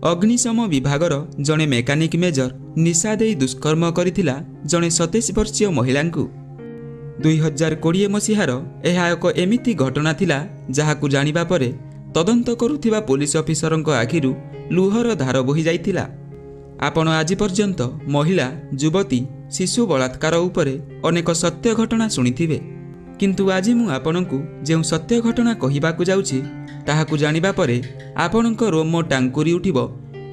अग्निशम विभागर जड़े mechanic major निशा दे दुष्कर्म करिथिला जड़े 27 वर्षीय महिला 2020 मसीहार यह एक एमिति घटना थिला जहाकु जानिबा परे तदंत करुथिबा पुलिस ऑफिसरंक आखिरु लुहर धार बोही जाइथिला। आपण आज पर्यंत महिला, युवती, शिशु बलात्कार उपरे अनेक सत्य घटना शुणिथिबे, किंतु आज मु आपनकु जे सत्य घटना कहिबाकु जाउछि ताहाकु जानिबा परे आपणक रोम टांकुरी उठिबो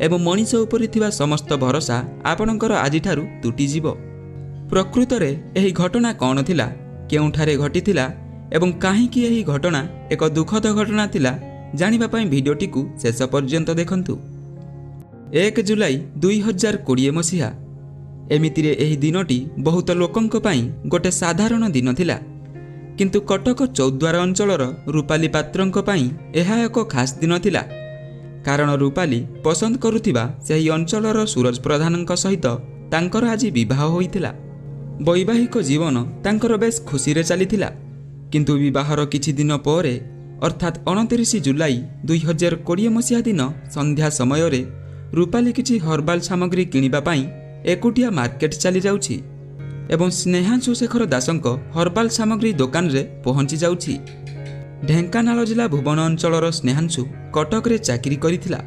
एवं मनीष उपरि थिबा समस्त भरोसा आपणकर आजिठारु तुटिजिबो। प्रकृतरे एही घटना कौन थिला, केउठारे घटिथिला एवं काहीकि एही घटना एक दुखद घटना थिला जानिबा पई भिडियोटिकु शेष पर्यंत देखंतु। 1 जुलाई 2020 मसीहा एमितिरे एही दिनटी बहुत लोकंक पई गोटे साधारण दिन थिला, किंतु कटक चौद्वार अंचलर रूपाली पात्रंक पई एहा एक खास दिन थिला। कारण रूपाली पसंद करुथिबा सेही अंचलर सूरज प्रधानंक सहित तांकर आज विवाह होइथिला। वैवाहिक जीवन तांकर बेस खुशी रे चलीथिला, किंतु विवाहर किछि दिन परे अर्थात 29 जुलाई 2020 मसीहा दिन संध्या समय रे रूपाली किछि हर्बाल सामग्री किनिबा पई एकुटिया मार्केट चली जाउछि एवं स्नेहांशु शेखर दासंक हर्बाल सामग्री दुकान रे पहुंची जाउछि। ढेंकानाल जिला भुवन अंचलर स्नेहांशु कटक रे चाकरी करिथिला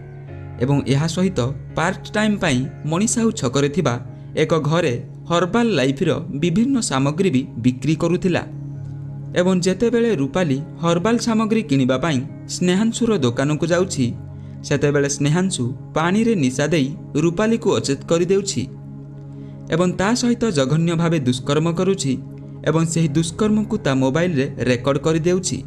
एवं एहा सहित पार्ट टाइम पई मणिसाहु छकरे थिबा एक घरे हर्बाल लाइफ रो विभिन्न सामग्री भी बिक्री करुथिला। एवं जेतेबेले रूपाली हर्बाल सामग्री किनिबा पई स्नेहांशुर दुकान को जाउछि सेतेबेले स्नेहांशु पानी रे निशा देई रूपाली को अचेत करि देउछि एवं ता सहित जघन्य भावे दुष्कर्म करुछि एवं सेही दुष्कर्म को ता मोबाइल रे रेकर्ड करि देउछि।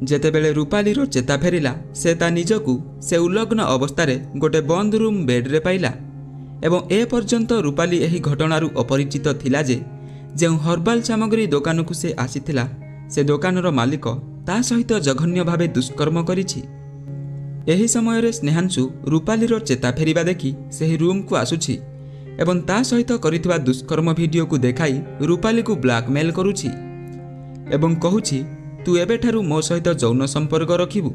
जेतेबेले रूपालीर चेता फेरिला से ता निजकु से उलग्न अवस्था गोटे बंद रूम बेड रे पाइला एवं ए पर्यंत रूपाली एही घटनारू अपरिचित थिला जे जेउ हर्बाल सामग्री दुकान को से आसीथिला से दुकानर मालिक ता सहित जघन्य भावे दुष्कर्म करिछि। एही समय रे स्नेहांशु रूपालीर चेता फेरिबा देखि सेही रूम को आसुछि एवं ता सहित करिथिबा दुष्कर्म वीडियो को देखाई रूपाली को ब्लैकमेल करुछि एवं कहुछि तू एबेठारु मो सहित जौन संपर्क रखिबु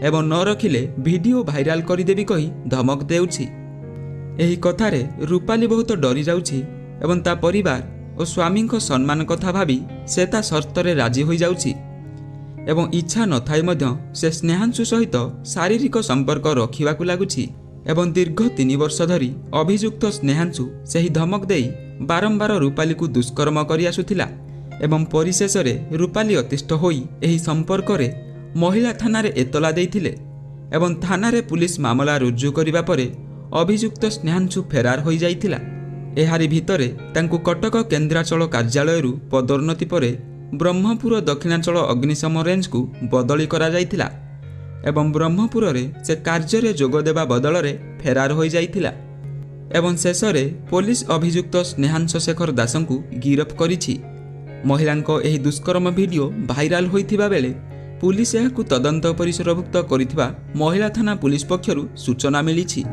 एवं न रखिले वीडियो भाइराल करिदेबी कहि धमक देउछि। एही कथारे रूपाली बहुत डरी जाउछि एवं ता परिवार और स्वामी को सम्मान कथा भावी से ता शर्तरे राजी हो जाउछि एवं इच्छा न थाई मध्य से स्नेहांशु सहित शारीरिक संपर्क रखिबाकु लागुछि एवं दीर्घ 3 वर्ष धरी अभियुक्त स्नेहांशु सेही धमक देई बारंबार रूपाली को दुष्कर्म करि आसुथिला एवं परिशेष रे रूपाली अतिष्ठ होई एही संपर्क रे महिला थाना रे एतला देइथिले एवं थाना रे पुलिस मामला रुजु करिबा परे अभियुक्त स्नेहांशु फेरार होई जाइथिला। एहारी भितरे तांकु कटक केन्द्राचल कार्यालय पदोन्नति परे ब्रह्मपुर दक्षिणांचल अग्निशम रेंज को बदली करा जाइथिला एवं ब्रह्मपुर रे से कार्य रे जोग देबा बदल रे फेरार होई जाइथिला एवं शेष रे पुलिस अभियुक्त स्नेहांश शेखर दासंकु गिरफ करिछि। महिलांको एही दुष्कर्म वीडियो भाइराल होइथिबा बेले पुलिस एहाकु तदंत परिसरभुक्त करिथिबा महिला थाना पुलिस पक्षरु सूचना मिलिछि।